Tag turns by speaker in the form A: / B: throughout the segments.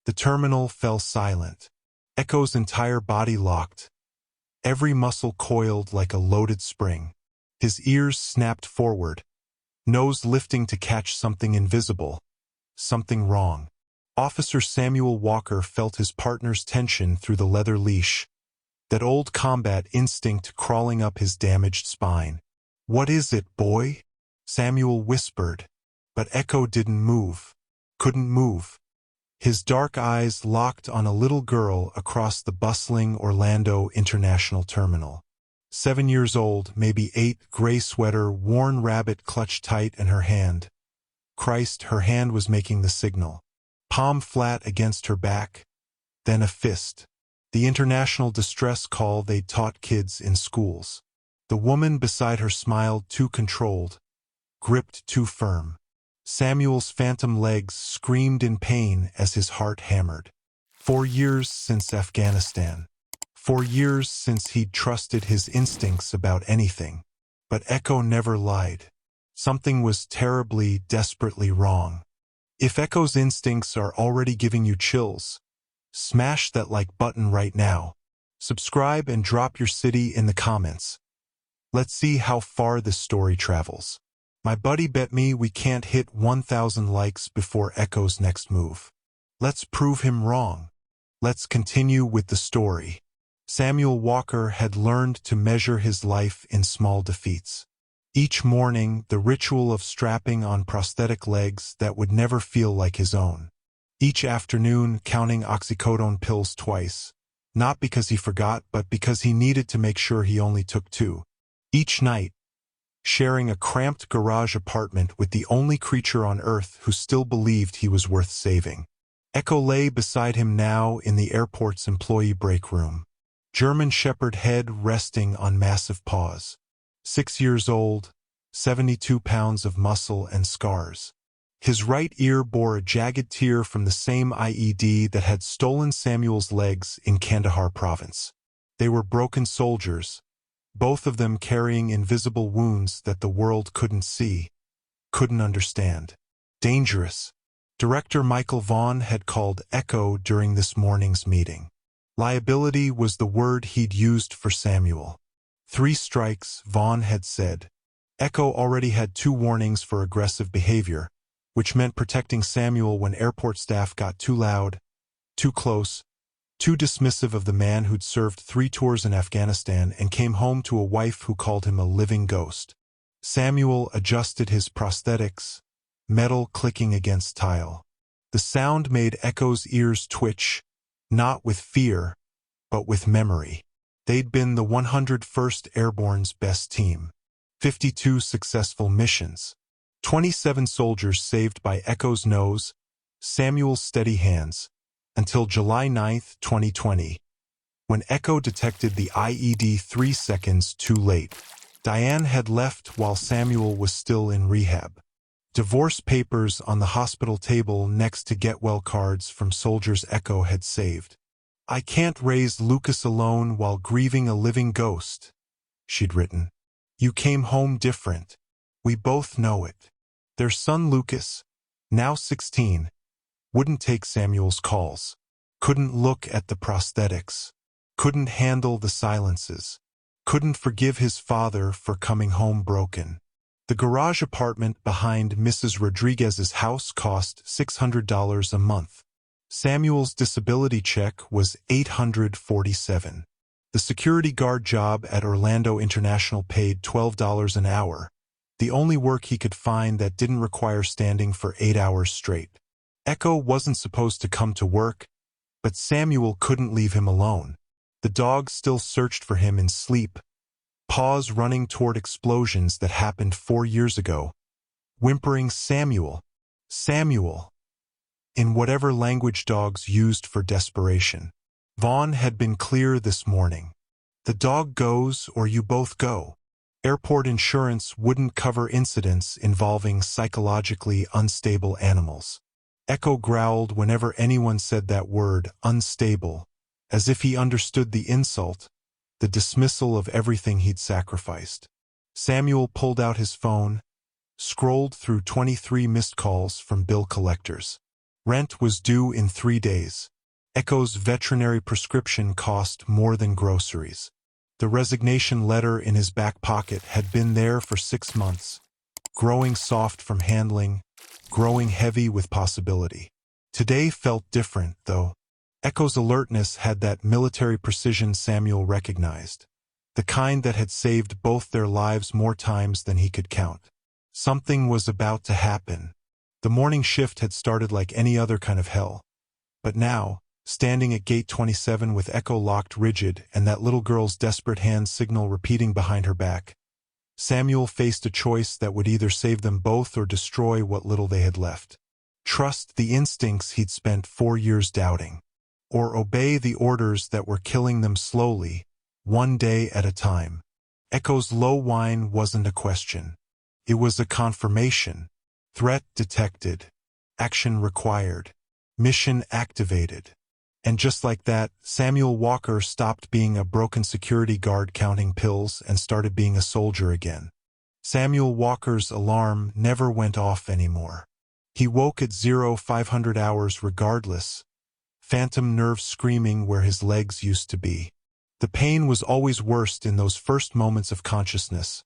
A: The terminal fell silent. Echo's entire body locked, every muscle coiled like a loaded spring. His ears snapped forward, nose lifting to catch something invisible, something wrong. Officer Samuel Walker felt his partner's tension through the leather leash, that old combat instinct crawling up his damaged spine. "What is it, boy?" Samuel whispered, but Echo didn't move, couldn't move. His dark eyes locked on a little girl across the bustling Orlando International Terminal. 7 years old, maybe 8, gray sweater, worn rabbit clutched tight in her hand. Christ, her hand was making the signal. Palm flat against her back, then a fist. The international distress call they'd taught kids in schools. The woman beside her smiled too controlled, gripped too firm. Samuel's phantom legs screamed in pain as his heart hammered. 4 years since Afghanistan. 4 years since he'd trusted his instincts about anything. But Echo never lied. Something was terribly, desperately wrong. If Echo's instincts are already giving you chills, smash that like button right now. Subscribe and drop your city in the comments. Let's see how far this story travels. My buddy bet me we can't hit 1,000 likes before Echo's next move. Let's prove him wrong. Let's continue with the story. Samuel Walker had learned to measure his life in small defeats. Each morning, the ritual of strapping on prosthetic legs that would never feel like his own. Each afternoon, counting oxycodone pills twice, not because he forgot, but because he needed to make sure he only took 2. Each night, sharing a cramped garage apartment with the only creature on Earth who still believed he was worth saving. Echo lay beside him now in the airport's employee break room. German Shepherd head resting on massive paws. 6 years old, 72 pounds of muscle and scars. His right ear bore a jagged tear from the same IED that had stolen Samuel's legs in Kandahar province. They were broken soldiers, both of them carrying invisible wounds that the world couldn't see, couldn't understand. Dangerous. Director Michael Vaughn had called Echo during this morning's meeting. Liability was the word he'd used for Samuel. 3 strikes, Vaughn had said. Echo already had 2 warnings for aggressive behavior, which meant protecting Samuel when airport staff got too loud, too close, too dismissive of the man who'd served 3 tours in Afghanistan and came home to a wife who called him a living ghost. Samuel adjusted his prosthetics, metal clicking against tile. The sound made Echo's ears twitch, not with fear, but with memory. They'd been the 101st Airborne's best team. 52 successful missions. 27 soldiers saved by Echo's nose, Samuel's steady hands, until July 9, 2020, when Echo detected the IED 3 seconds too late. Diane had left while Samuel was still in rehab. Divorce papers on the hospital table next to get-well cards from soldiers Echo had saved. "I can't raise Lucas alone while grieving a living ghost," she'd written. "You came home different. We both know it." Their son Lucas, now 16, wouldn't take Samuel's calls, couldn't look at the prosthetics, couldn't handle the silences, couldn't forgive his father for coming home broken. The garage apartment behind Mrs. Rodriguez's house cost $600 a month. Samuel's disability check was $847. The security guard job at Orlando International paid $12 an hour, the only work he could find that didn't require standing for 8 hours straight. Echo wasn't supposed to come to work, but Samuel couldn't leave him alone. The dog still searched for him in sleep, paws running toward explosions that happened 4 years ago, whimpering "Samuel, Samuel," in whatever language dogs used for desperation. Vaughn had been clear this morning. The dog goes or you both go. Airport insurance wouldn't cover incidents involving psychologically unstable animals. Echo growled whenever anyone said that word, unstable, as if he understood the insult, the dismissal of everything he'd sacrificed. Samuel pulled out his phone, scrolled through 23 missed calls from bill collectors. Rent was due in 3 days. Echo's veterinary prescription cost more than groceries. The resignation letter in his back pocket had been there for 6 months, growing soft from handling, growing heavy with possibility. Today felt different, though. Echo's alertness had that military precision Samuel recognized, the kind that had saved both their lives more times than he could count. Something was about to happen. The morning shift had started like any other kind of hell. But now, standing at gate 27 with Echo locked rigid and that little girl's desperate hand signal repeating behind her back, Samuel faced a choice that would either save them both or destroy what little they had left. Trust the instincts he'd spent 4 years doubting, or obey the orders that were killing them slowly, one day at a time. Echo's low whine wasn't a question. It was a confirmation. Threat detected. Action required. Mission activated. And just like that, Samuel Walker stopped being a broken security guard counting pills and started being a soldier again. Samuel Walker's alarm never went off anymore. He woke at 0500 hours regardless, phantom nerves screaming where his legs used to be. The pain was always worst in those first moments of consciousness.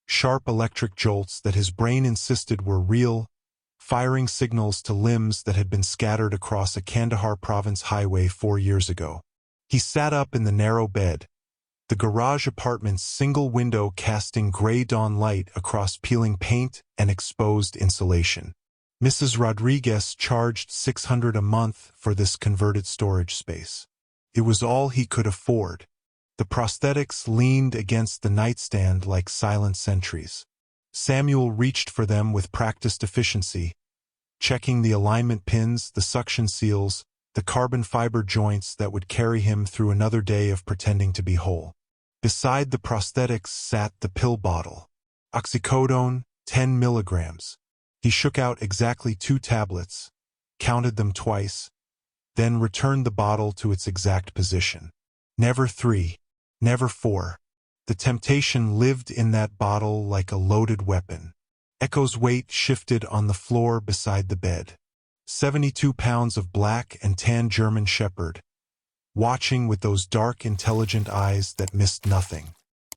A: Sharp electric jolts that his brain insisted were real, firing signals to limbs that had been scattered across a Kandahar province highway 4 years ago. He sat up in the narrow bed, the garage apartment's single window casting gray dawn light across peeling paint and exposed insulation. Mrs. Rodriguez charged $600 a month for this converted storage space. It was all he could afford. The prosthetics leaned against the nightstand like silent sentries. Samuel reached for them with practiced efficiency, checking the alignment pins, the suction seals, the carbon fiber joints that would carry him through another day of pretending to be whole. Beside the prosthetics sat the pill bottle. Oxycodone, 10 milligrams. He shook out exactly 2 tablets, counted them twice, then returned the bottle to its exact position. Never 3, never 4. The temptation lived in that bottle like a loaded weapon. Echo's weight shifted on the floor beside the bed. 72 pounds of black and tan German Shepherd, watching with those dark, intelligent eyes that missed nothing.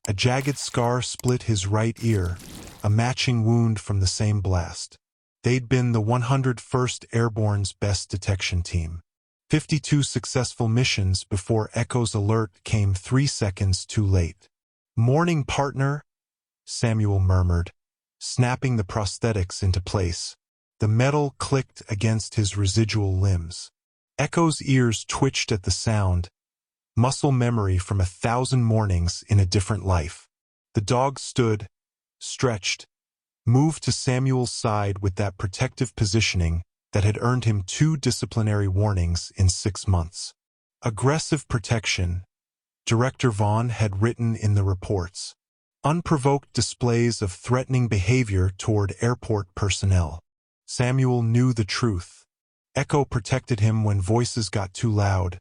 A: A jagged scar split his right ear, a matching wound from the same blast. They'd been the 101st Airborne's best detection team. 52 successful missions before Echo's alert came 3 seconds too late. "Morning, partner," Samuel murmured, snapping the prosthetics into place. The metal clicked against his residual limbs. Echo's ears twitched at the sound, muscle memory from 1,000 mornings in a different life. The dog stood, stretched, moved to Samuel's side with that protective positioning that had earned him 2 disciplinary warnings in 6 months. Aggressive protection, Director Vaughn had written in the reports. Unprovoked displays of threatening behavior toward airport personnel. Samuel knew the truth. Echo protected him when voices got too loud,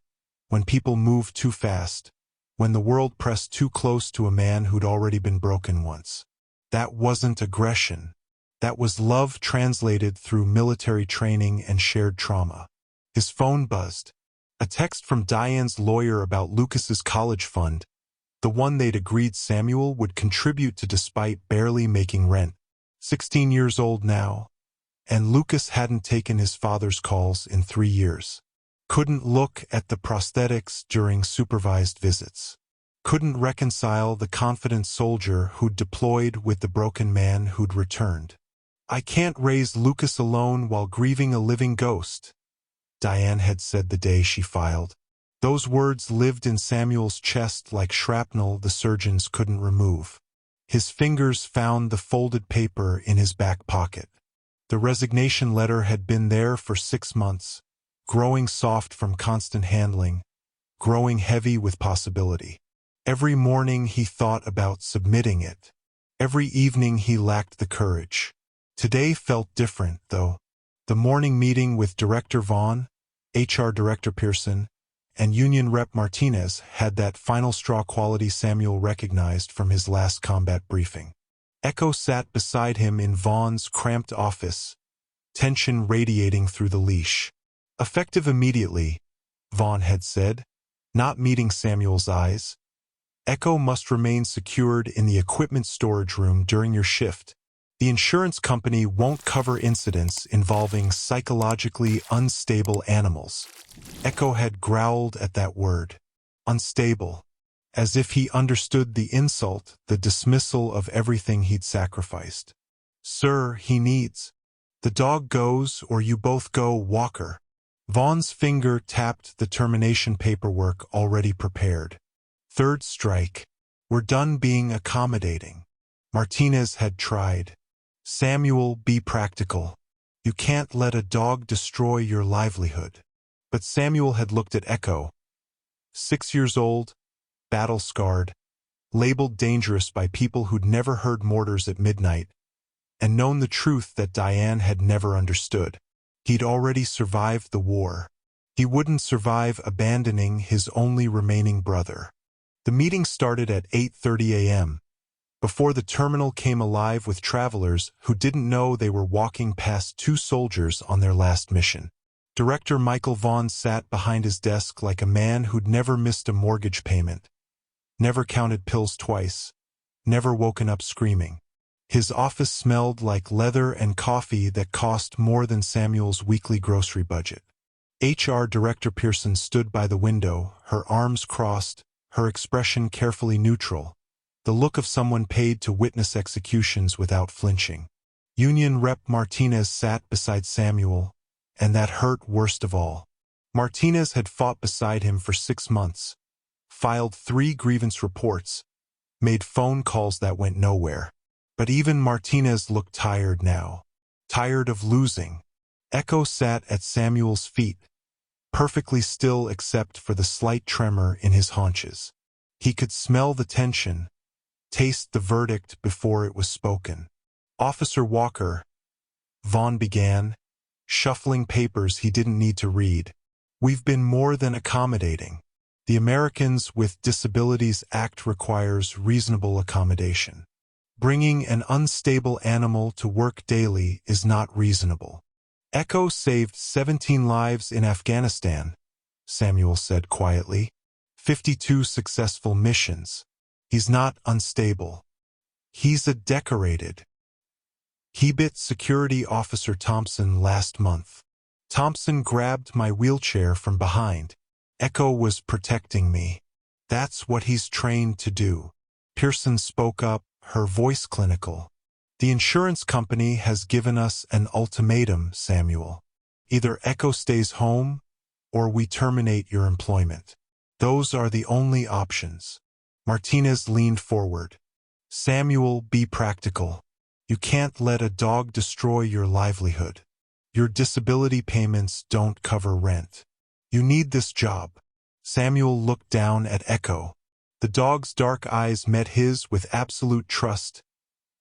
A: when people moved too fast, when the world pressed too close to a man who'd already been broken once. That wasn't aggression. That was love translated through military training and shared trauma. His phone buzzed. A text from Diane's lawyer about Lucas's college fund, the one they'd agreed Samuel would contribute to despite barely making rent. 16 years old now, and Lucas hadn't taken his father's calls in 3 years. Couldn't look at the prosthetics during supervised visits. Couldn't reconcile the confident soldier who'd deployed with the broken man who'd returned. "I can't raise Lucas alone while grieving a living ghost," Diane had said the day she filed. Those words lived in Samuel's chest like shrapnel the surgeons couldn't remove. His fingers found the folded paper in his back pocket. The resignation letter had been there for 6 months, growing soft from constant handling, growing heavy with possibility. Every morning he thought about submitting it. Every evening he lacked the courage. Today felt different, though. The morning meeting with Director Vaughn, HR Director Pearson, and Union Rep Martinez had that final straw quality Samuel recognized from his last combat briefing. Echo sat beside him in Vaughn's cramped office, tension radiating through the leash. Effective immediately, Vaughn had said, not meeting Samuel's eyes. Echo must remain secured in the equipment storage room during your shift. The insurance company won't cover incidents involving psychologically unstable animals. Echo had growled at that word. Unstable. As if he understood the insult, the dismissal of everything he'd sacrificed. Sir, he needs. The dog goes or you both go, Walker. Vaughn's finger tapped the termination paperwork already prepared. Third strike. We're done being accommodating. Martinez had tried. Samuel, be practical. You can't let a dog destroy your livelihood. But Samuel had looked at Echo. 6 years old, battle-scarred, labeled dangerous by people who'd never heard mortars at midnight, and known the truth that Diane had never understood. He'd already survived the war. He wouldn't survive abandoning his only remaining brother. The meeting started at 8:30 a.m. before the terminal came alive with travelers who didn't know they were walking past 2 soldiers on their last mission. Director Michael Vaughn sat behind his desk like a man who'd never missed a mortgage payment, never counted pills twice, never woken up screaming. His office smelled like leather and coffee that cost more than Samuel's weekly grocery budget. HR Director Pearson stood by the window, her arms crossed, her expression carefully neutral, the look of someone paid to witness executions without flinching. Union Rep Martinez sat beside Samuel, and that hurt worst of all. Martinez had fought beside him for 6 months, filed 3 grievance reports, made phone calls that went nowhere. But even Martinez looked tired now, tired of losing. Echo sat at Samuel's feet, perfectly still except for the slight tremor in his haunches. He could smell the tension, taste the verdict before it was spoken. Officer Walker, Vaughn began, shuffling papers he didn't need to read. We've been more than accommodating. The Americans with Disabilities Act requires reasonable accommodation. Bringing an unstable animal to work daily is not reasonable. Echo saved 17 lives in Afghanistan, Samuel said quietly. 52 successful missions. He's not unstable. He's a decorated. He bit Security Officer Thompson last month. Thompson grabbed my wheelchair from behind. Echo was protecting me. That's what he's trained to do. Pearson spoke up, her voice clinical. The insurance company has given us an ultimatum, Samuel. Either Echo stays home, or we terminate your employment. Those are the only options. Martinez leaned forward. Samuel, be practical. You can't let a dog destroy your livelihood. Your disability payments don't cover rent. You need this job. Samuel looked down at Echo. The dog's dark eyes met his with absolute trust,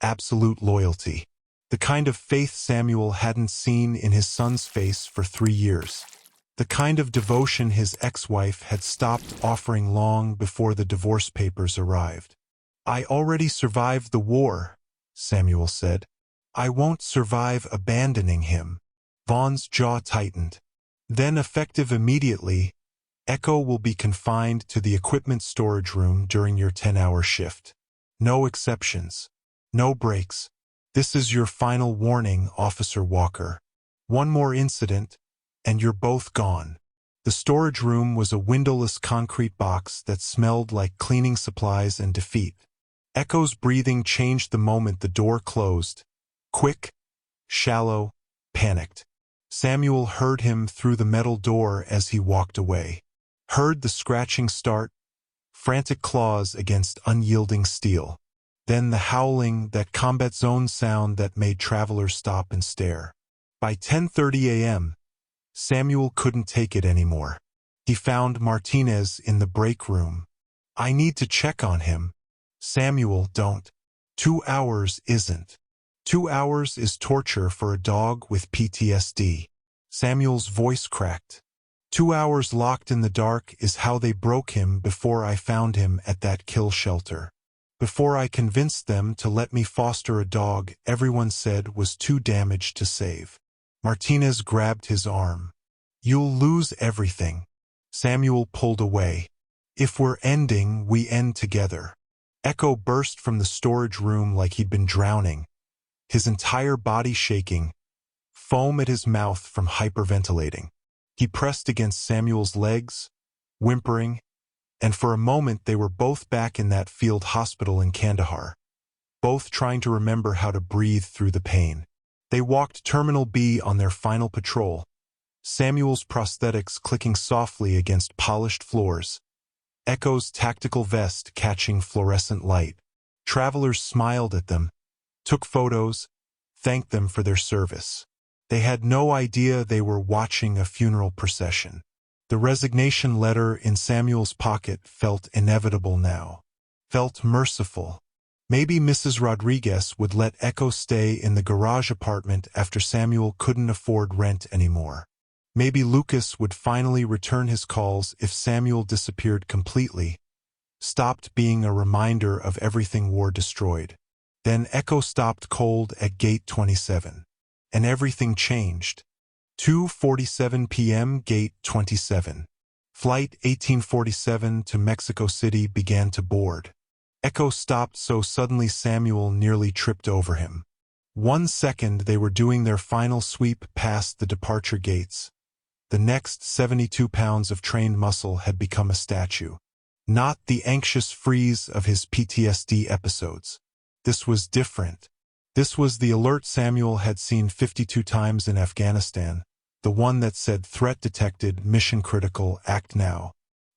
A: absolute loyalty. The kind of faith Samuel hadn't seen in his son's face for 3 years. The kind of devotion his ex-wife had stopped offering long before the divorce papers arrived. I already survived the war, Samuel said. I won't survive abandoning him. Vaughn's jaw tightened. Then, effective immediately, Echo will be confined to the equipment storage room during your 10-hour shift. No exceptions. No breaks. This is your final warning, Officer Walker. One more incident, and you're both gone. The storage room was a windowless concrete box that smelled like cleaning supplies and defeat. Echo's breathing changed the moment the door closed. Quick, shallow, panicked. Samuel heard him through the metal door as he walked away. Heard the scratching start, frantic claws against unyielding steel. Then the howling, that combat zone sound that made travelers stop and stare. By 10:30 a.m., Samuel couldn't take it anymore. He found Martinez in the break room. I need to check on him. Samuel, don't. 2 hours isn't. 2 hours is torture for a dog with PTSD. Samuel's voice cracked. 2 hours locked in the dark is how they broke him before I found him at that kill shelter. Before I convinced them to let me foster a dog everyone said was too damaged to save. Martinez grabbed his arm. You'll lose everything. Samuel pulled away. If we're ending, we end together. Echo burst from the storage room like he'd been drowning, his entire body shaking, foam at his mouth from hyperventilating. He pressed against Samuel's legs, whimpering, and for a moment they were both back in that field hospital in Kandahar, both trying to remember how to breathe through the pain. They walked Terminal B on their final patrol, Samuel's prosthetics clicking softly against polished floors, Echo's tactical vest catching fluorescent light. Travelers smiled at them, took photos, thanked them for their service. They had no idea they were watching a funeral procession. The resignation letter in Samuel's pocket felt inevitable now, felt merciful. Maybe Mrs. Rodriguez would let Echo stay in the garage apartment after Samuel couldn't afford rent anymore. Maybe Lucas would finally return his calls if Samuel disappeared completely, stopped being a reminder of everything war destroyed. Then Echo stopped cold at Gate 27. And everything changed. 2:47 p.m. Gate 27. Flight 1847 to Mexico City began to board. Echo stopped so suddenly Samuel nearly tripped over him. 1 second they were doing their final sweep past the departure gates. The next 72 pounds of trained muscle had become a statue. Not the anxious freeze of his PTSD episodes. This was different. This was the alert Samuel had seen 52 times in Afghanistan, the one that said threat detected, mission critical, act now.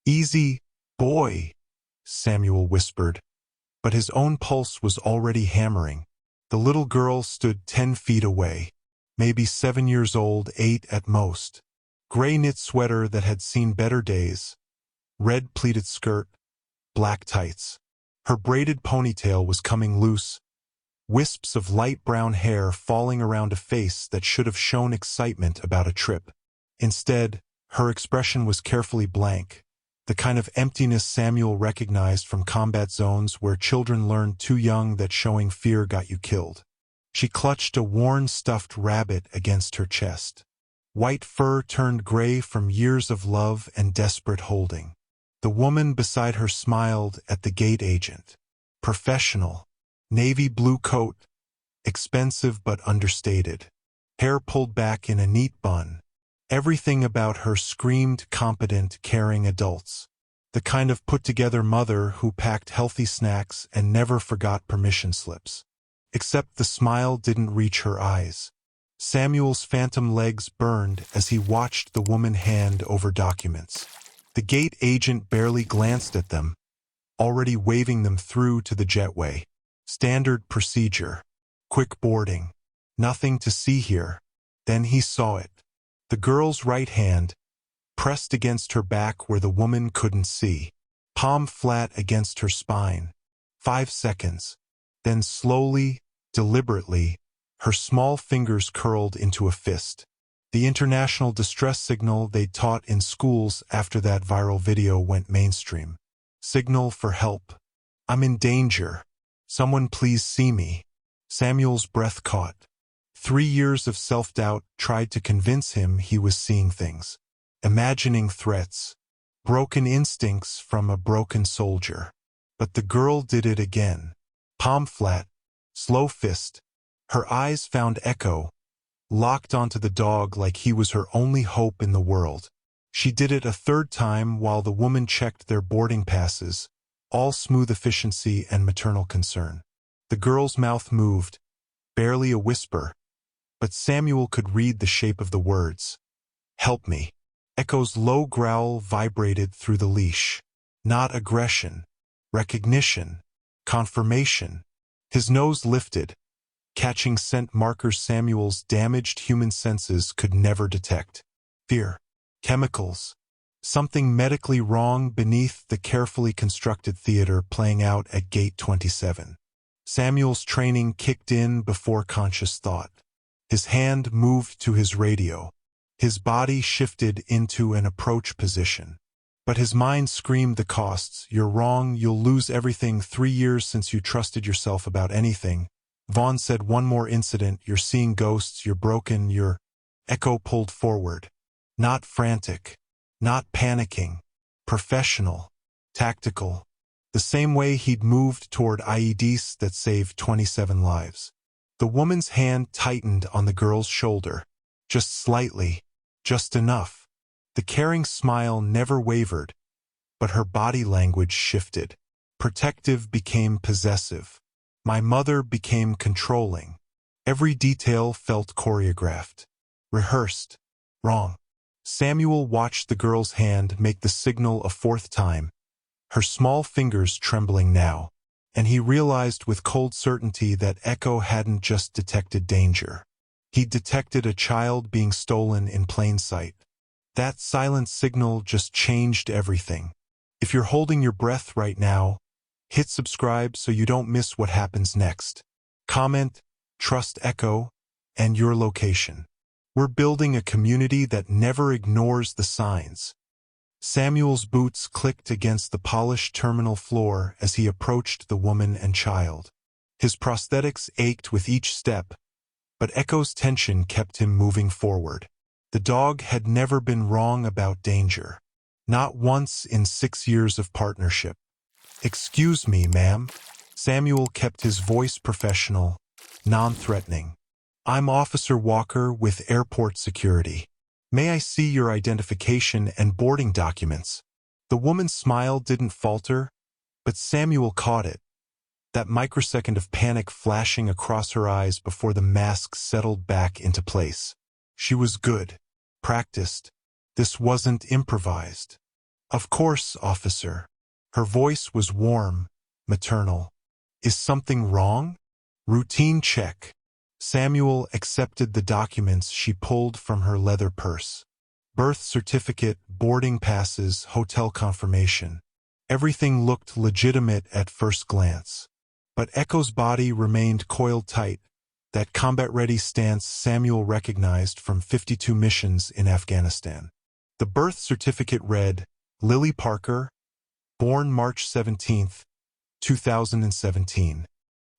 A: Easy, boy, Samuel whispered. But his own pulse was already hammering. The little girl stood 10 feet away, maybe 7 years old, 8 at most. Gray knit sweater that had seen better days, red pleated skirt, black tights. Her braided ponytail was coming loose, wisps of light brown hair falling around a face that should have shown excitement about a trip. Instead, her expression was carefully blank, the kind of emptiness Samuel recognized from combat zones where children learn too young that showing fear got you killed. She clutched a worn stuffed rabbit against her chest. White fur turned gray from years of love and desperate holding. The woman beside her smiled at the gate agent. Professional. Navy blue coat. Expensive but understated. Hair pulled back in a neat bun. Everything about her screamed competent, caring adults. The kind of put-together mother who packed healthy snacks and never forgot permission slips. Except the smile didn't reach her eyes. Samuel's phantom legs burned as he watched the woman hand over documents. The gate agent barely glanced at them, already waving them through to the jetway. Standard procedure. Quick boarding. Nothing to see here. Then he saw it. The girl's right hand, pressed against her back where the woman couldn't see. Palm flat against her spine. 5 seconds. Then slowly, deliberately, her small fingers curled into a fist. The international distress signal they taught in schools after that viral video went mainstream. Signal for help. I'm in danger. Someone please see me. Samuel's breath caught. 3 years of self-doubt tried to convince him he was seeing things. Imagining threats. Broken instincts from a broken soldier. But the girl did it again. Palm flat. Slow fist. Her eyes found Echo, locked onto the dog like he was her only hope in the world. She did it a third time while the woman checked their boarding passes, all smooth efficiency and maternal concern. The girl's mouth moved, barely a whisper, but Samuel could read the shape of the words. Help me. Echo's low growl vibrated through the leash. Not aggression. Recognition. Confirmation. His nose lifted, catching scent markers Samuel's damaged human senses could never detect. Fear. Chemicals. Something medically wrong beneath the carefully constructed theater playing out at Gate 27. Samuel's training kicked in before conscious thought. His hand moved to his radio. His body shifted into an approach position. But his mind screamed the costs. You're wrong, you'll lose everything. 3 years since you trusted yourself about anything. Vaughn said one more incident, you're seeing ghosts, you're broken, you're... Echo pulled forward. Not frantic. Not panicking. Professional. Tactical. The same way he'd moved toward IEDs that saved 27 lives. The woman's hand tightened on the girl's shoulder. Just slightly. Just enough. The caring smile never wavered, but her body language shifted. Protective became possessive. My mother became controlling. Every detail felt choreographed. Rehearsed. Wrong. Samuel watched the girl's hand make the signal a fourth time, her small fingers trembling now, and he realized with cold certainty that Echo hadn't just detected danger. He'd detected a child being stolen in plain sight. That silent signal just changed everything. If you're holding your breath right now, hit subscribe so you don't miss what happens next. Comment, trust Echo, and your location. We're building a community that never ignores the signs. Samuel's boots clicked against the polished terminal floor as he approached the woman and child. His prosthetics ached with each step, but Echo's tension kept him moving forward. The dog had never been wrong about danger. Not once in 6 years of partnership. "Excuse me, ma'am." Samuel kept his voice professional, non-threatening. "I'm Officer Walker with Airport Security. May I see your identification and boarding documents?" The woman's smile didn't falter, but Samuel caught it. That microsecond of panic flashing across her eyes before the mask settled back into place. She was good. Practiced. This wasn't improvised. "Of course, officer." Her voice was warm, maternal. "Is something wrong?" "Routine check." Samuel accepted the documents she pulled from her leather purse. Birth certificate, boarding passes, hotel confirmation. Everything looked legitimate at first glance. But Echo's body remained coiled tight, that combat-ready stance Samuel recognized from 52 missions in Afghanistan. The birth certificate read, Lily Parker, born March 17, 2017.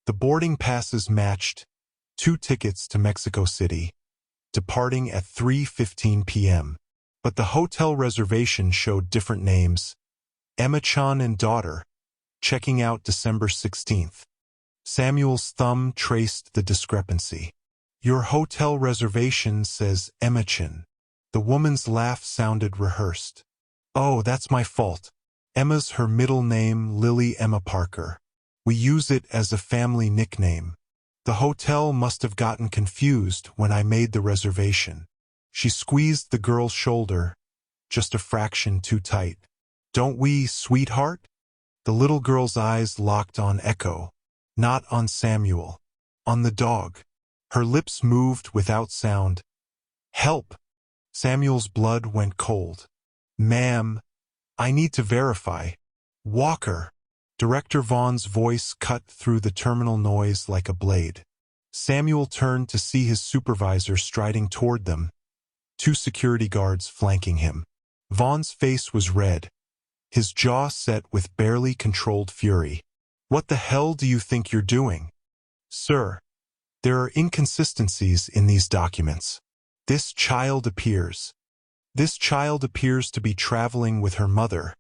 A: The boarding passes matched, 2 tickets to Mexico City, departing at 3:15 p.m. But the hotel reservation showed different names. Emma Chan and daughter, checking out December 16th. Samuel's thumb traced the discrepancy. "Your hotel reservation says Emma Chan." The woman's laugh sounded rehearsed. "Oh, that's my fault. Emma's her middle name, Lily Emma Parker. We use it as a family nickname. The hotel must have gotten confused when I made the reservation." She squeezed the girl's shoulder, just a fraction too tight. "Don't we, sweetheart?" The little girl's eyes locked on Echo, not on Samuel, on the dog. Her lips moved without sound. "Help!" Samuel's blood went cold. "Ma'am, I need to verify." "Walker." Director Vaughn's voice cut through the terminal noise like a blade. Samuel turned to see his supervisor striding toward them, 2 security guards flanking him. Vaughn's face was red, his jaw set with barely controlled fury. "What the hell do you think you're doing?" "Sir, there are inconsistencies in these documents. This child appears to be traveling with her mother,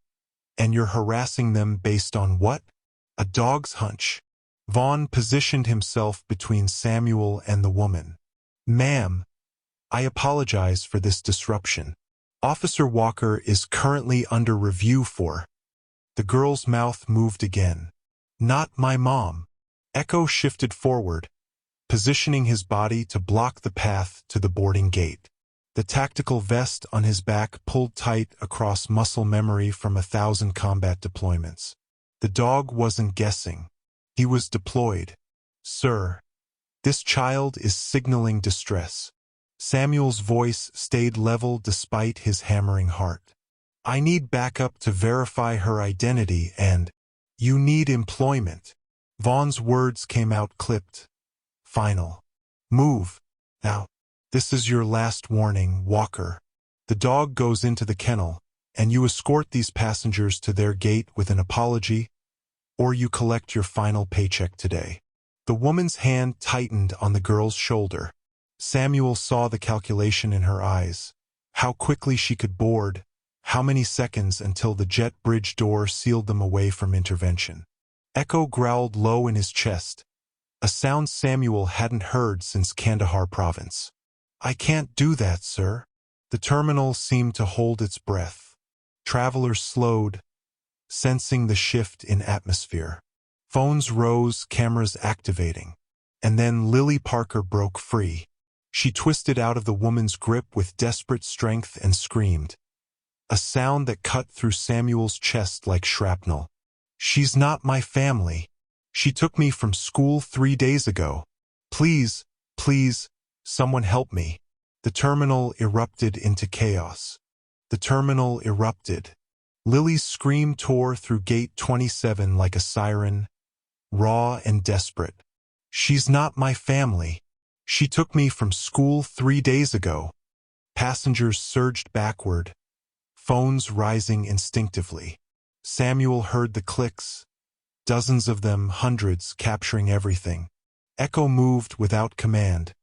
A: and you're harassing them based on what? A dog's hunch." Vaughn positioned himself between Samuel and the woman. "Ma'am, I apologize for this disruption. Officer Walker is currently under review for—" The girl's mouth moved again. "Not my mom." Echo shifted forward, positioning his body to block the path to the boarding gate. The tactical vest on his back pulled tight across muscle memory from 1,000 combat deployments. The dog wasn't guessing. He was deployed. "Sir, this child is signaling distress." Samuel's voice stayed level despite his hammering heart. "I need backup to verify her identity and—" "You need employment." Vaughn's words came out clipped. Final. "Move. Now. This is your last warning, Walker. The dog goes into the kennel, and you escort these passengers to their gate with an apology, or you collect your final paycheck today." The woman's hand tightened on the girl's shoulder. Samuel saw the calculation in her eyes. How quickly she could board, how many seconds until the jet bridge door sealed them away from intervention. Echo growled low in his chest, a sound Samuel hadn't heard since Kandahar province. "I can't do that, sir." The terminal seemed to hold its breath. Travelers slowed, sensing the shift in atmosphere. Phones rose, cameras activating. And then Lily Parker broke free. She twisted out of the woman's grip with desperate strength and screamed, a sound that cut through Samuel's chest like shrapnel. "She's not my family. She took me from school 3 days ago. Please, please, someone help me." The terminal erupted into chaos. The terminal erupted. Lily's scream tore through Gate 27 like a siren, raw and desperate. "She's not my family. She took me from school 3 days ago." Passengers surged backward, phones rising instinctively. Samuel heard the clicks, dozens of them, hundreds, capturing everything. Echo moved without command,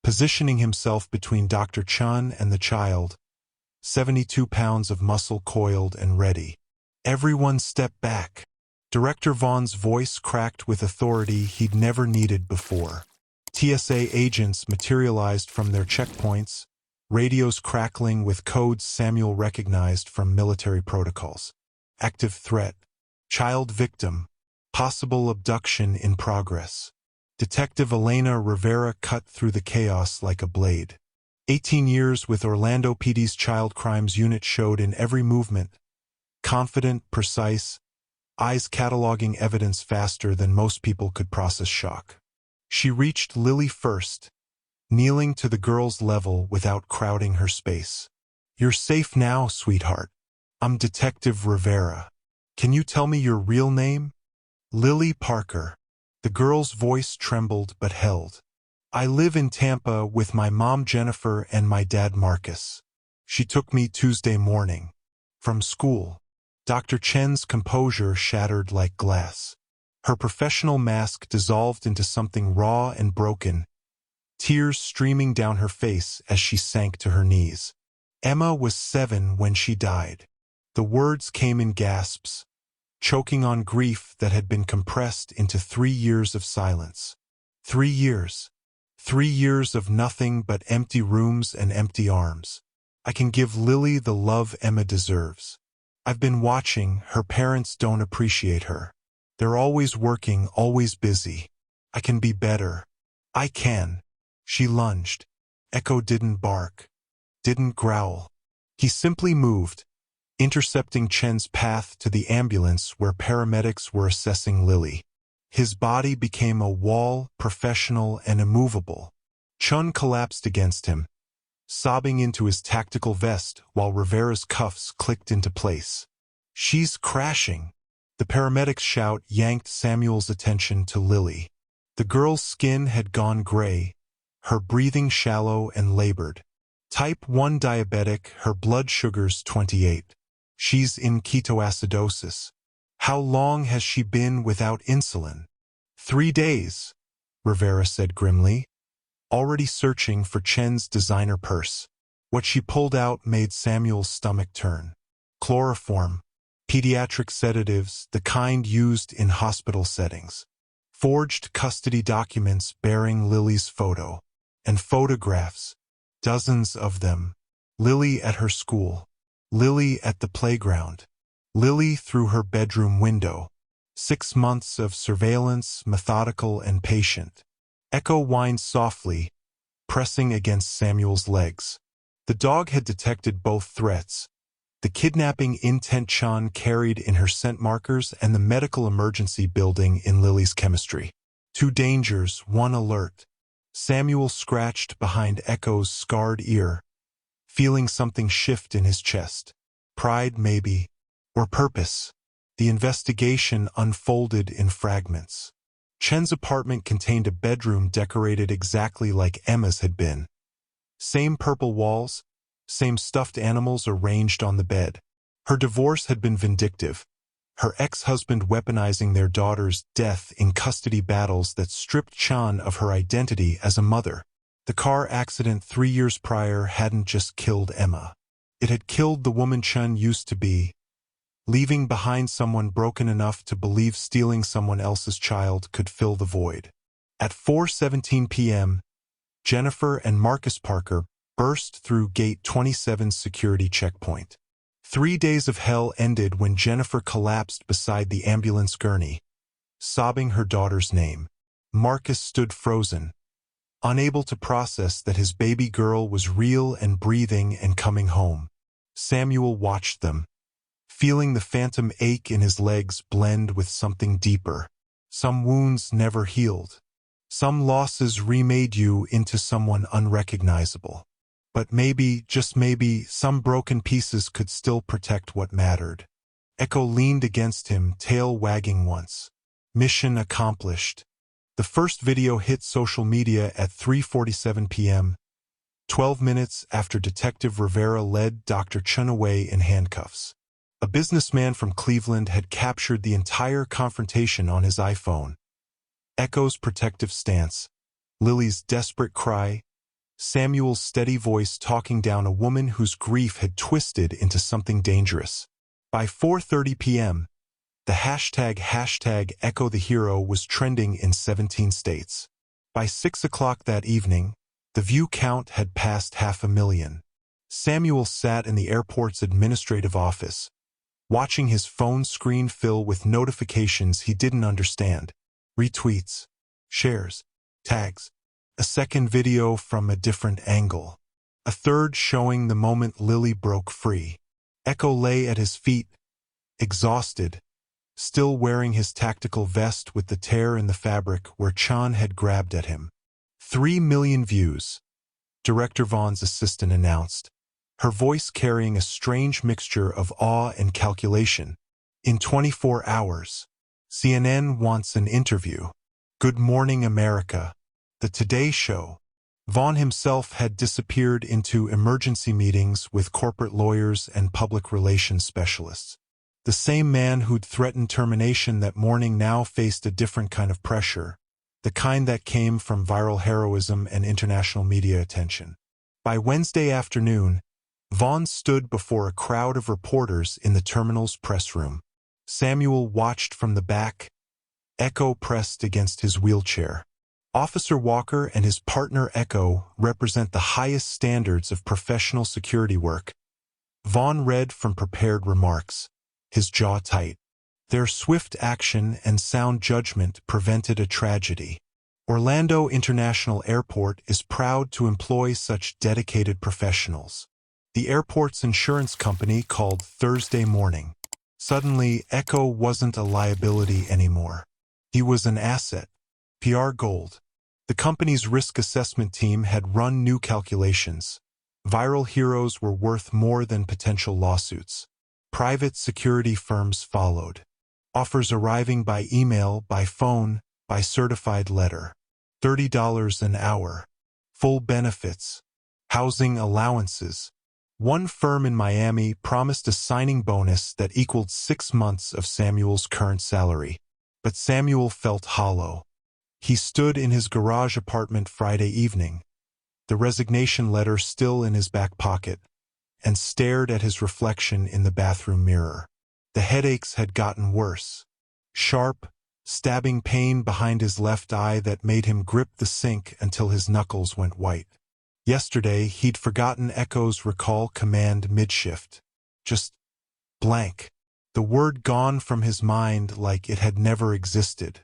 A: positioning himself between Dr. Chun and the child, 72 pounds of muscle coiled and ready. "Everyone step back." Director Vaughn's voice cracked with authority he'd never needed before. TSA agents materialized from their checkpoints, radios crackling with codes Samuel recognized from military protocols. Active threat. Child victim. Possible abduction in progress. Detective Elena Rivera cut through the chaos like a blade. 18 years with Orlando PD's Child Crimes Unit showed in every movement. Confident, precise, eyes cataloging evidence faster than most people could process shock. She reached Lily first, kneeling to the girl's level without crowding her space. "You're safe now, sweetheart. I'm Detective Rivera. Can you tell me your real name?" "Lily Parker." The girl's voice trembled but held. "I live in Tampa with my mom Jennifer and my dad Marcus. She took me Tuesday morning. From school." Dr. Chen's composure shattered like glass. Her professional mask dissolved into something raw and broken, tears streaming down her face as she sank to her knees. "Emma was 7 when she died." The words came in gasps, choking on grief that had been compressed into 3 years of silence. 3 years. 3 years of nothing but empty rooms and empty arms. "I can give Lily the love Emma deserves. I've been watching, her parents don't appreciate her. They're always working, always busy. I can be better. I can." She lunged. Echo didn't bark, didn't growl. He simply moved, intercepting Chen's path to the ambulance where paramedics were assessing Lily. His body became a wall, professional and immovable. Chun collapsed against him, sobbing into his tactical vest while Rivera's cuffs clicked into place. "She's crashing." The paramedic's shout yanked Samuel's attention to Lily. The girl's skin had gone gray, her breathing shallow and labored. Type 1 diabetic, her blood sugars 28. She's in ketoacidosis. "How long has she been without insulin?" 3 days, Rivera said grimly, already searching for Chen's designer purse. What she pulled out made Samuel's stomach turn. Chloroform. Pediatric sedatives, the kind used in hospital settings. Forged custody documents bearing Lily's photo. And photographs. Dozens of them. Lily at her school. Lily at the playground. Lily through her bedroom window. 6 months of surveillance, methodical and patient. Echo whined softly, pressing against Samuel's legs. The dog had detected both threats. The kidnapping intent Chan carried in her scent markers and the medical emergency building in Lily's chemistry. 2 dangers, 1 alert. Samuel scratched behind Echo's scarred ear, feeling something shift in his chest. Pride, maybe, or purpose. The investigation unfolded in fragments. Chen's apartment contained a bedroom decorated exactly like Emma's had been. Same purple walls, same stuffed animals arranged on the bed. Her divorce had been vindictive, her ex-husband weaponizing their daughter's death in custody battles that stripped Chan of her identity as a mother. The car accident 3 years prior hadn't just killed Emma. It had killed the woman Chun used to be, leaving behind someone broken enough to believe stealing someone else's child could fill the void. At 4:17 p.m., Jennifer and Marcus Parker burst through Gate 27's security checkpoint. 3 days of hell ended when Jennifer collapsed beside the ambulance gurney, sobbing her daughter's name. Marcus stood frozen, unable to process that his baby girl was real and breathing and coming home. Samuel watched them, feeling the phantom ache in his legs blend with something deeper. Some wounds never healed. Some losses remade you into someone unrecognizable. But maybe, just maybe, some broken pieces could still protect what mattered. Echo leaned against him, tail wagging once. Mission accomplished. The first video hit social media at 3:47 p.m., 12 minutes after Detective Rivera led Dr. Chun away in handcuffs. A businessman from Cleveland had captured the entire confrontation on his iPhone. Echo's protective stance, Lily's desperate cry, Samuel's steady voice talking down a woman whose grief had twisted into something dangerous. By 4:30 p.m., the hashtag Echo the Hero was trending in 17 states. By 6 o'clock that evening, the view count had passed 500,000. Samuel sat in the airport's administrative office, watching his phone screen fill with notifications he didn't understand. Retweets, shares, tags. A second video from a different angle. A third showing the moment Lily broke free. Echo lay at his feet, exhausted, still wearing his tactical vest with the tear in the fabric where Chun had grabbed at him. 3 million views, Director Vaughn's assistant announced, her voice carrying a strange mixture of awe and calculation. In 24 hours, CNN wants an interview. Good Morning America, The Today Show. Vaughn himself had disappeared into emergency meetings with corporate lawyers and public relations specialists. The same man who'd threatened termination that morning now faced a different kind of pressure, the kind that came from viral heroism and international media attention. By Wednesday afternoon, Vaughn stood before a crowd of reporters in the terminal's press room. Samuel watched from the back, Echo pressed against his wheelchair. Officer Walker and his partner Echo represent the highest standards of professional security work. Vaughn read from prepared remarks, his jaw tight. Their swift action and sound judgment prevented a tragedy. Orlando International Airport is proud to employ such dedicated professionals. The airport's insurance company called Thursday morning. Suddenly, Echo wasn't a liability anymore. He was an asset. PR gold. The company's risk assessment team had run new calculations. Viral heroes were worth more than potential lawsuits. Private security firms followed. Offers arriving by email, by phone, by certified letter. $30 an hour. Full benefits. Housing allowances. One firm in Miami promised a signing bonus that equaled 6 months of Samuel's current salary. But Samuel felt hollow. He stood in his garage apartment Friday evening, the resignation letter still in his back pocket, and stared at his reflection in the bathroom mirror. The headaches had gotten worse. Sharp, stabbing pain behind his left eye that made him grip the sink until his knuckles went white. Yesterday, he'd forgotten Echo's recall command mid-shift. Just blank. The word gone from his mind like it had never existed.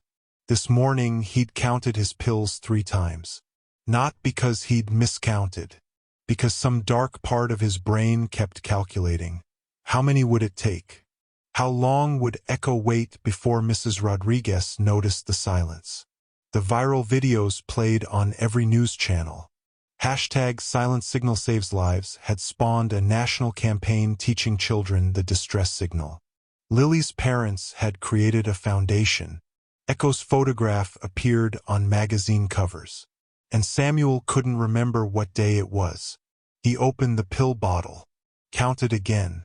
A: This morning, he'd counted his pills 3 times. Not because he'd miscounted. Because some dark part of his brain kept calculating. How many would it take? How long would Echo wait before Mrs. Rodriguez noticed the silence? The viral videos played on every news channel. Hashtag Silent Signal Saves Lives had spawned a national campaign teaching children the distress signal. Lily's parents had created a foundation. Echo's photograph appeared on magazine covers. And Samuel couldn't remember what day it was. He opened the pill bottle. Counted again.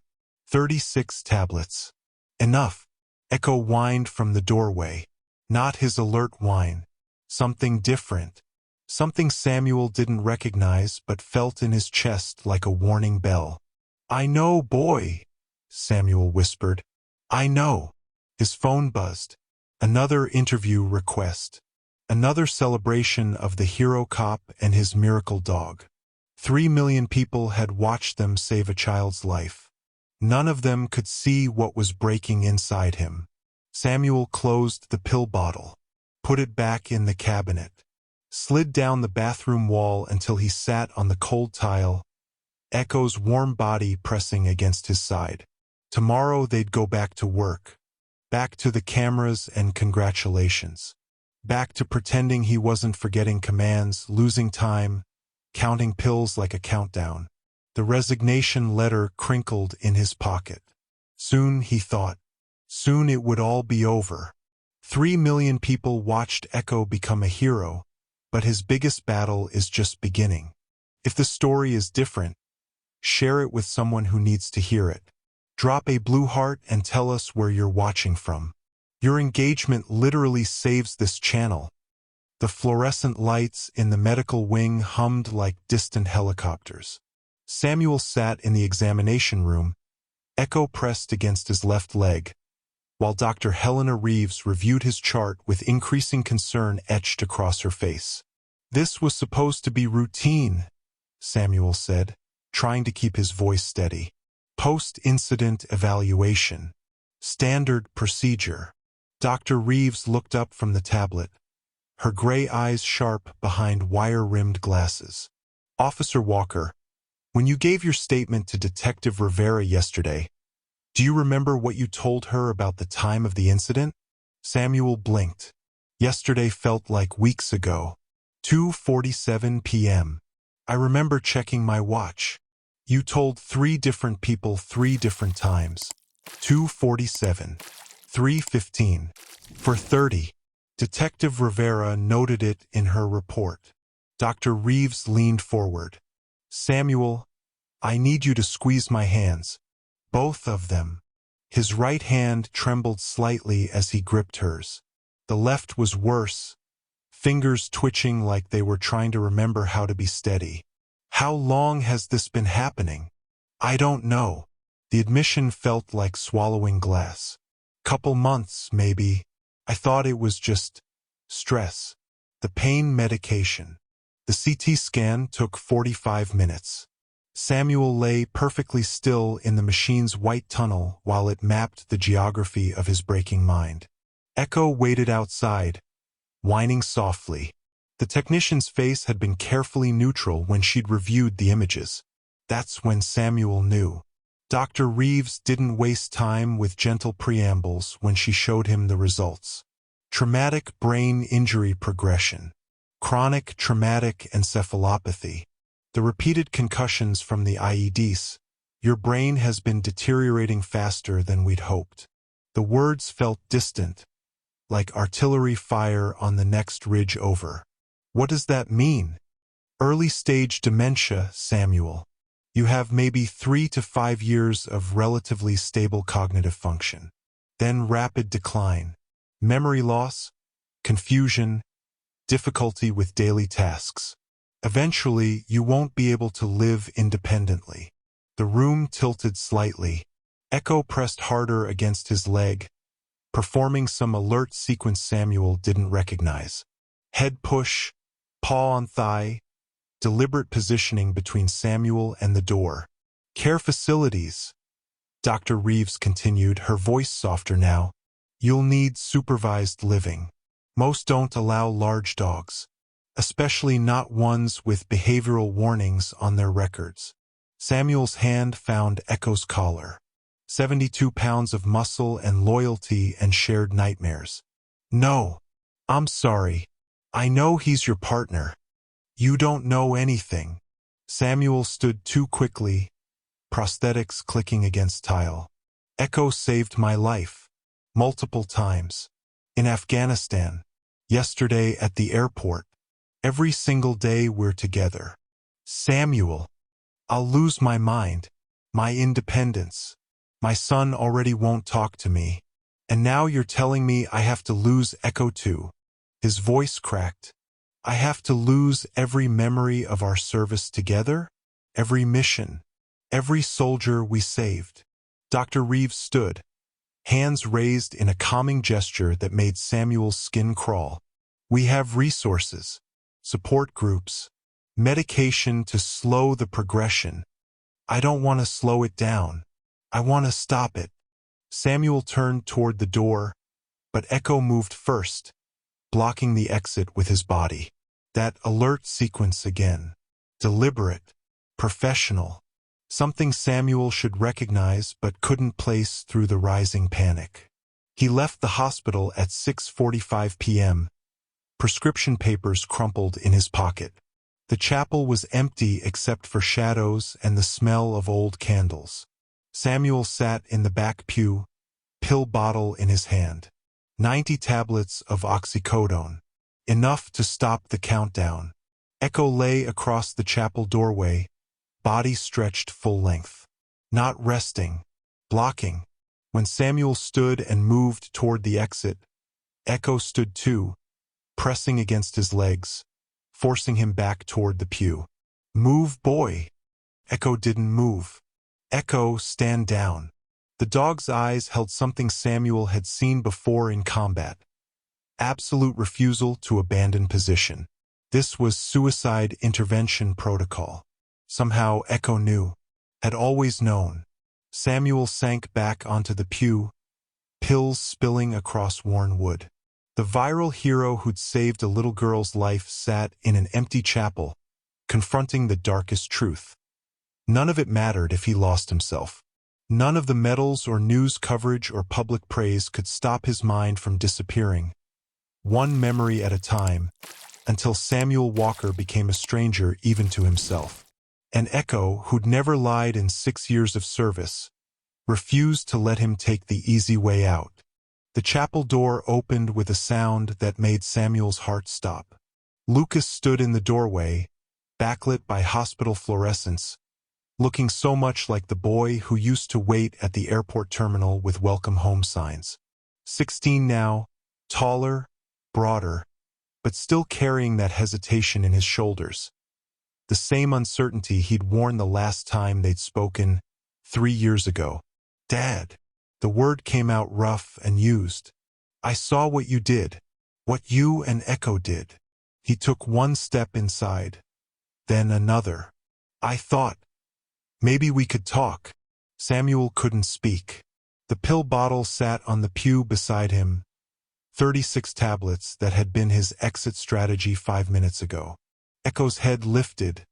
A: 36 tablets. Enough. Echo whined from the doorway. Not his alert whine. Something different. Something Samuel didn't recognize but felt in his chest like a warning bell. "I know, boy," Samuel whispered. "I know." His phone buzzed. Another interview request. Another celebration of the hero cop and his miracle dog. 3 million people had watched them save a child's life. None of them could see what was breaking inside him. Samuel closed the pill bottle, put it back in the cabinet, slid down the bathroom wall until he sat on the cold tile, Echo's warm body pressing against his side. Tomorrow they'd go back to work, back to the cameras and congratulations, back to pretending he wasn't forgetting commands, losing time, counting pills like a countdown. The resignation letter crinkled in his pocket. Soon, he thought, soon it would all be over. 3 million people watched Echo become a hero, but his biggest battle is just beginning. If the story is different, share it with someone who needs to hear it. Drop a blue heart and tell us where you're watching from. Your engagement literally saves this channel. The fluorescent lights in the medical wing hummed like distant helicopters. Samuel sat in the examination room, Echo pressed against his left leg, while Dr. Helena Reeves reviewed his chart with increasing concern etched across her face. "This was supposed to be routine," Samuel said, trying to keep his voice steady. "Post-incident evaluation. Standard procedure." Dr. Reeves looked up from the tablet, her gray eyes sharp behind wire-rimmed glasses. "Officer Walker, when you gave your statement to Detective Rivera yesterday, do you remember what you told her about the time of the incident?" Samuel blinked. Yesterday felt like weeks ago. 2:47 p.m. "I remember checking my watch. You told 3 different people 3 different times. 2:47, 3:15, 4:30. Detective Rivera noted it in her report. Dr. Reeves leaned forward. "Samuel, I need you to squeeze my hands. Both of them." His right hand trembled slightly as he gripped hers. The left was worse, fingers twitching like they were trying to remember how to be steady. "How long has this been happening?" "I don't know." The admission felt like swallowing glass. "Couple months, maybe. I thought it was just stress." The pain medication. The CT scan took 45 minutes. Samuel lay perfectly still in the machine's white tunnel while it mapped the geography of his breaking mind. Echo waited outside, whining softly. The technician's face had been carefully neutral when she'd reviewed the images. That's when Samuel knew. Dr. Reeves didn't waste time with gentle preambles when she showed him the results. Traumatic brain injury progression. Chronic traumatic encephalopathy. The repeated concussions from the IEDs. Your brain has been deteriorating faster than we'd hoped. The words felt distant, like artillery fire on the next ridge over. "What does that mean?" "Early-stage dementia, Samuel. You have maybe 3 to 5 years of relatively stable cognitive function. Then rapid decline. Memory loss, confusion, difficulty with daily tasks. Eventually, you won't be able to live independently." The room tilted slightly. Echo pressed harder against his leg, performing some alert sequence Samuel didn't recognize. Head push, paw on thigh, deliberate positioning between Samuel and the door. "Care facilities," Dr. Reeves continued, her voice softer now. "You'll need supervised living. Most don't allow large dogs, especially not ones with behavioral warnings on their records." Samuel's hand found Echo's collar. 72 pounds of muscle and loyalty and shared nightmares. "No, I'm sorry. I know he's your partner. You don't know anything." Samuel stood too quickly, prosthetics clicking against tile. "Echo saved my life. Multiple times. In Afghanistan. Yesterday at the airport. Every single day we're together." "Samuel, I'll lose my mind. My independence. My son already won't talk to me. And now you're telling me I have to lose Echo too." His voice cracked. I have to lose every memory of our service together, every mission, every soldier we saved. Dr. Reeves stood, hands raised in a calming gesture that made Samuel's skin crawl. We have resources, support groups, medication to slow the progression. I don't want to slow it down. I want to stop it. Samuel turned toward the door, but Echo moved first, blocking the exit with his body. That alert sequence again. Deliberate, professional. Something Samuel should recognize but couldn't place through the rising panic. He left the hospital at 6:45 p.m., prescription papers crumpled in his pocket. The chapel was empty except for shadows and the smell of old candles. Samuel sat in the back pew, pill bottle in his hand. 90 tablets of oxycodone. Enough to stop the countdown. Echo lay across the chapel doorway, body stretched full length. Not resting, blocking. When Samuel stood and moved toward the exit, Echo stood too, pressing against his legs, forcing him back toward the pew. Move, boy. Echo didn't move. Echo, stand down. The dog's eyes held something Samuel had seen before in combat. Absolute refusal to abandon position. This was suicide intervention protocol. Somehow Echo knew, had always known. Samuel sank back onto the pew, pills spilling across worn wood. The viral hero who'd saved a little girl's life sat in an empty chapel, confronting the darkest truth. None of it mattered if he lost himself. None of the medals or news coverage or public praise could stop his mind from disappearing, one memory at a time, until Samuel Walker became a stranger even to himself. And Echo, who'd never lied in 6 years of service, refused to let him take the easy way out. The chapel door opened with a sound that made Samuel's heart stop. Lucas stood in the doorway, backlit by hospital fluorescence, looking so much like the boy who used to wait at the airport terminal with welcome home signs. 16 now, taller, broader, but still carrying that hesitation in his shoulders. The same uncertainty he'd worn the last time they'd spoken, 3 years ago. Dad. The word came out rough and used. I saw what you did. What you and Echo did. He took one step inside. Then another. I thought, maybe we could talk. Samuel couldn't speak. The pill bottle sat on the pew beside him. 36 tablets that had been his exit strategy 5 minutes ago. Echo's head lifted,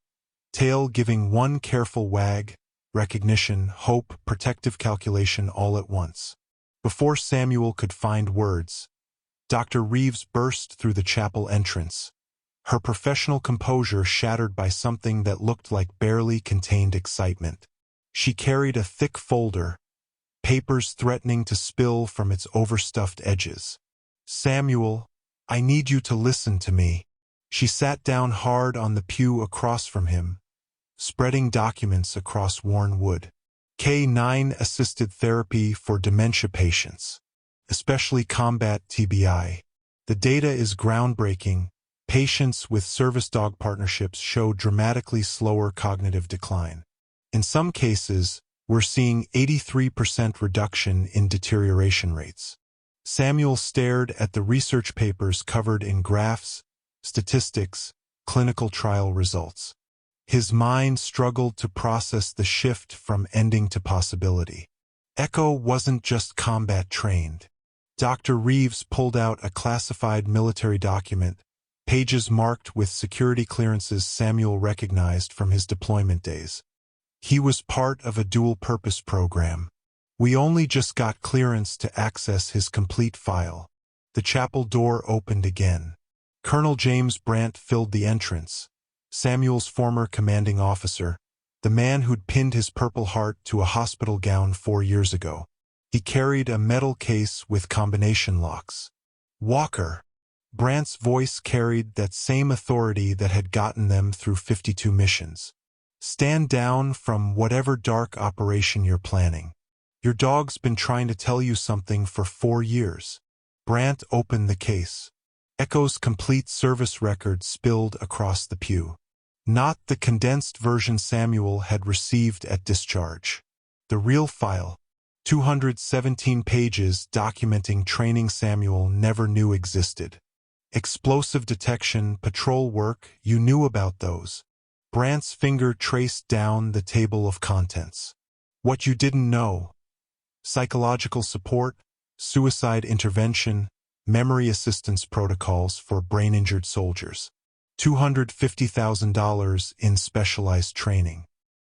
A: tail giving one careful wag, recognition, hope, protective calculation all at once. Before Samuel could find words, Dr. Reeves burst through the chapel entrance, her professional composure shattered by something that looked like barely contained excitement. She carried a thick folder, papers threatening to spill from its overstuffed edges. Samuel, I need you to listen to me. She sat down hard on the pew across from him, spreading documents across worn wood. K9 assisted therapy for dementia patients, especially combat TBI. The data is groundbreaking. Patients with service dog partnerships show dramatically slower cognitive decline. In some cases, we're seeing 83% reduction in deterioration rates. Samuel stared at the research papers covered in graphs, statistics, clinical trial results. His mind struggled to process the shift from ending to possibility. Echo wasn't just combat trained. Dr. Reeves pulled out a classified military document, pages marked with security clearances Samuel recognized from his deployment days. He was part of a dual-purpose program. We only just got clearance to access his complete file. The chapel door opened again. Colonel James Brandt filled the entrance, Samuel's former commanding officer, the man who'd pinned his Purple Heart to a hospital gown 4 years ago. He carried a metal case with combination locks. Walker. Brandt's voice carried that same authority that had gotten them through 52 missions. Stand down from whatever dark operation you're planning. Your dog's been trying to tell you something for 4 years. Brandt opened the case. Echo's complete service record spilled across the pew. Not the condensed version Samuel had received at discharge. The real file, 217 pages documenting training Samuel never knew existed. Explosive detection, patrol work, you knew about those. Brant's finger traced down the table of contents. What you didn't know: psychological support, suicide intervention, memory assistance protocols for brain-injured soldiers. $250,000 in specialized training.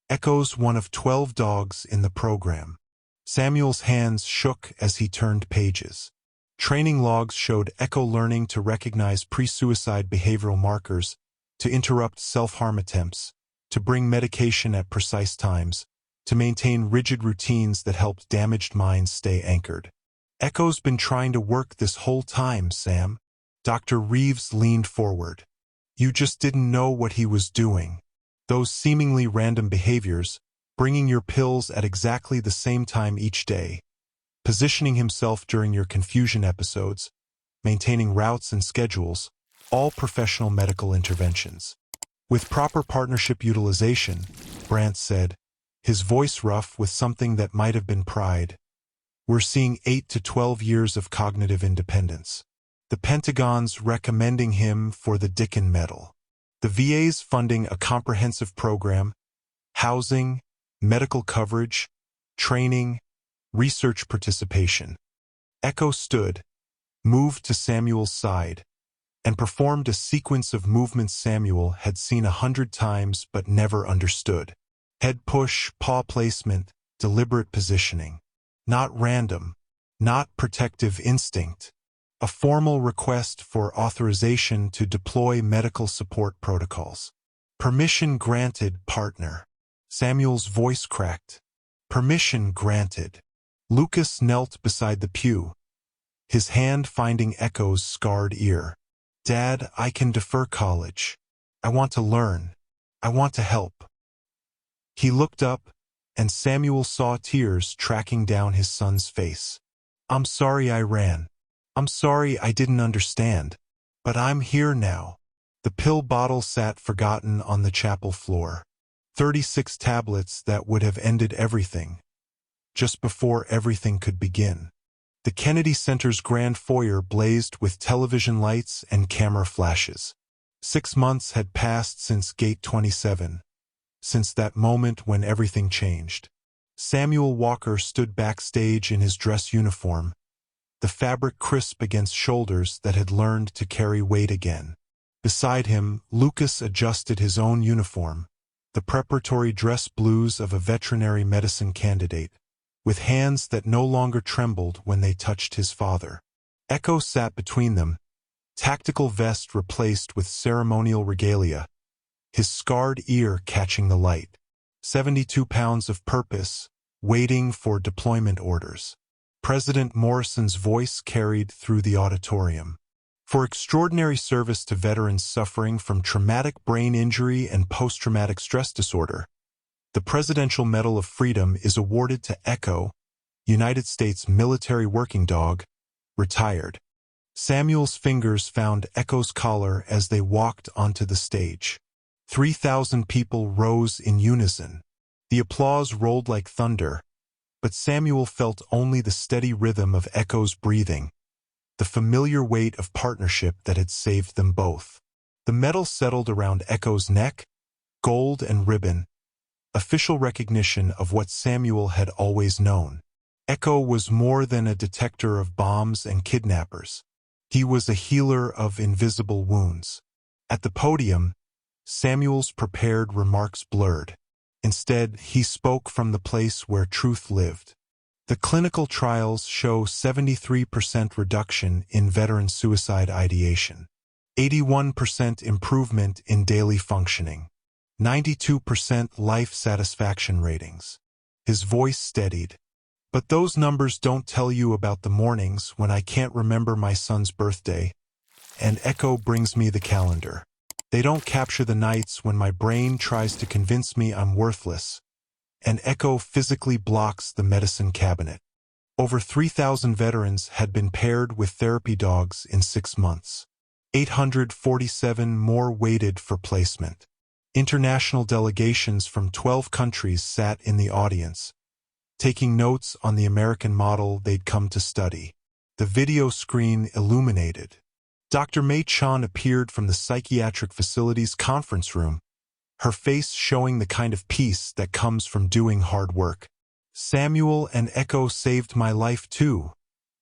A: Echo's one of 12 dogs in the program. Samuel's hands shook as he turned pages. Training logs showed Echo learning to recognize pre-suicide behavioral markers, to interrupt self-harm attempts, to bring medication at precise times, to maintain rigid routines that helped damaged minds stay anchored. Echo's been trying to work this whole time, Sam. Dr. Reeves leaned forward. You just didn't know what he was doing. Those seemingly random behaviors, bringing your pills at exactly the same time each day, positioning himself during your confusion episodes, maintaining routes and schedules, all professional medical interventions. With proper partnership utilization, Brant said, his voice rough with something that might have been pride, we're seeing 8 to 12 years of cognitive independence. The Pentagon's recommending him for the Dickin Medal. The VA's funding a comprehensive program, housing, medical coverage, training, research participation. Echo stood, moved to Samuel's side, and performed a sequence of movements Samuel had seen 100 times but never understood. Head push, paw placement, deliberate positioning. Not random, not protective instinct. A formal request for authorization to deploy medical support protocols. Permission granted, partner. Samuel's voice cracked. Permission granted. Lucas knelt beside the pew, his hand finding Echo's scarred ear. Dad, I can defer college. I want to learn. I want to help. He looked up, and Samuel saw tears tracking down his son's face. I'm sorry I ran. I'm sorry I didn't understand. But I'm here now. The pill bottle sat forgotten on the chapel floor. 36 tablets that would have ended everything, just before everything could begin. The Kennedy Center's grand foyer blazed with television lights and camera flashes. 6 months had passed since Gate 27, since that moment when everything changed. Samuel Walker stood backstage in his dress uniform, the fabric crisp against shoulders that had learned to carry weight again. Beside him, Lucas adjusted his own uniform, the preparatory dress blues of a veterinary medicine candidate, with hands that no longer trembled when they touched his father. Echo sat between them, tactical vest replaced with ceremonial regalia, his scarred ear catching the light. 72 pounds of purpose, waiting for deployment orders. President Morrison's voice carried through the auditorium. For extraordinary service to veterans suffering from traumatic brain injury and post-traumatic stress disorder, the Presidential Medal of Freedom is awarded to Echo, United States military working dog, retired. Samuel's fingers found Echo's collar as they walked onto the stage. 3,000 people rose in unison. The applause rolled like thunder, but Samuel felt only the steady rhythm of Echo's breathing, the familiar weight of partnership that had saved them both. The medal settled around Echo's neck, gold and ribbon, official recognition of what Samuel had always known. Echo was more than a detector of bombs and kidnappers. He was a healer of invisible wounds. At the podium, Samuel's prepared remarks blurred. Instead, he spoke from the place where truth lived. The clinical trials show 73% reduction in veteran suicide ideation, 81% improvement in daily functioning, 92% life satisfaction ratings. His voice steadied. But those numbers don't tell you about the mornings when I can't remember my son's birthday, and Echo brings me the calendar. They don't capture the nights when my brain tries to convince me I'm worthless, and Echo physically blocks the medicine cabinet. Over 3,000 veterans had been paired with therapy dogs in 6 months. 847 more waited for placement. International delegations from 12 countries sat in the audience, taking notes on the American model they'd come to study. The video screen illuminated. Dr. Mei Chan appeared from the psychiatric facility's conference room, her face showing the kind of peace that comes from doing hard work. "Samuel and Echo saved my life too,"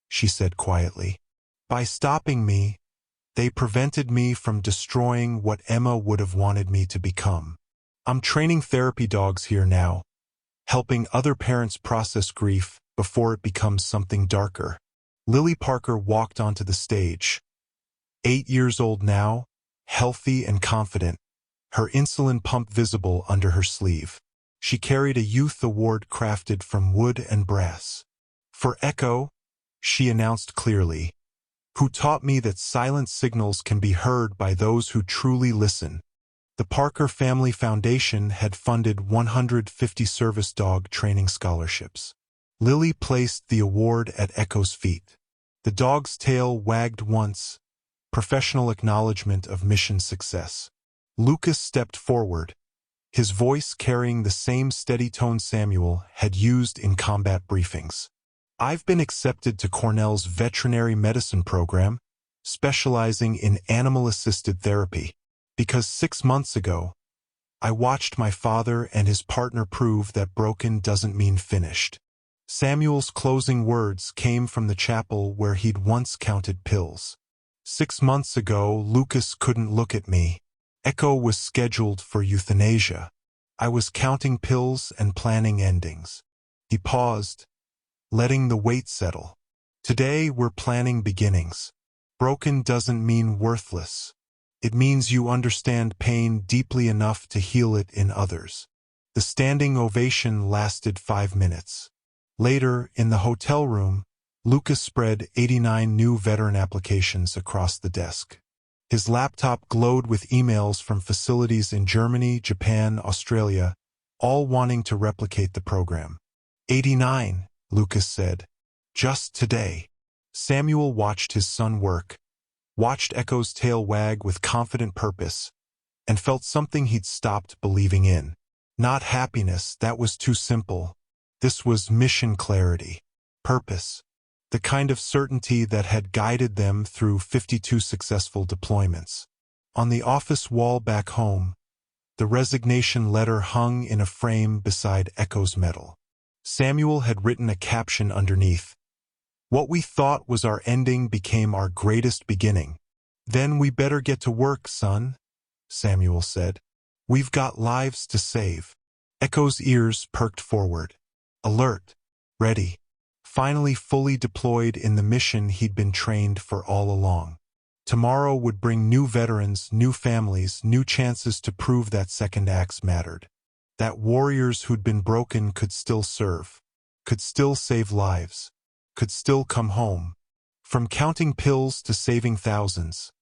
A: she said quietly. "By stopping me, they prevented me from destroying what Emma would have wanted me to become. I'm training therapy dogs here now, helping other parents process grief before it becomes something darker." Lily Parker walked onto the stage. 8 years old now, healthy and confident, her insulin pump visible under her sleeve. She carried a youth award crafted from wood and brass. "For Echo," she announced clearly, "who taught me that silent signals can be heard by those who truly listen." The Parker Family Foundation had funded 150 service dog training scholarships. Lily placed the award at Echo's feet. The dog's tail wagged once, professional acknowledgement of mission success. Lucas stepped forward, his voice carrying the same steady tone Samuel had used in combat briefings. "I've been accepted to Cornell's veterinary medicine program, specializing in animal-assisted therapy, because 6 months ago, I watched my father and his partner prove that broken doesn't mean finished." Samuel's closing words came from the chapel where he'd once counted pills. 6 months ago, Lucas couldn't look at me. Echo was scheduled for euthanasia. I was counting pills and planning endings. He paused, letting the weight settle. Today, we're planning beginnings. Broken doesn't mean worthless. It means you understand pain deeply enough to heal it in others. The standing ovation lasted 5 minutes. Later, in the hotel room, Lucas spread 89 new veteran applications across the desk. His laptop glowed with emails from facilities in Germany, Japan, Australia, all wanting to replicate the program. 89, Lucas said. Just today. Samuel watched his son work, watched Echo's tail wag with confident purpose, and felt something he'd stopped believing in. Not happiness, that was too simple. This was mission clarity, purpose, the kind of certainty that had guided them through 52 successful deployments. On the office wall back home, the resignation letter hung in a frame beside Echo's medal. Samuel had written a caption underneath. "What we thought was our ending became our greatest beginning. Then we better get to work, son," Samuel said. "We've got lives to save." Echo's ears perked forward. Alert, ready, finally fully deployed in the mission he'd been trained for all along. Tomorrow would bring new veterans, new families, new chances to prove that second acts mattered. That warriors who'd been broken could still serve, could still save lives, could still come home. From counting pills to saving thousands,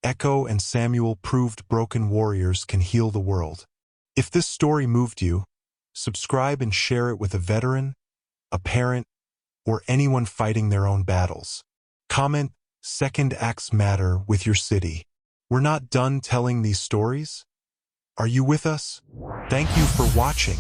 A: Echo and Samuel proved broken warriors can heal the world. If this story moved you, subscribe and share it with a veteran, a parent, or anyone fighting their own battles. Comment, "Second Acts Matter" with your city. We're not done telling these stories. Are you with us? Thank you for watching.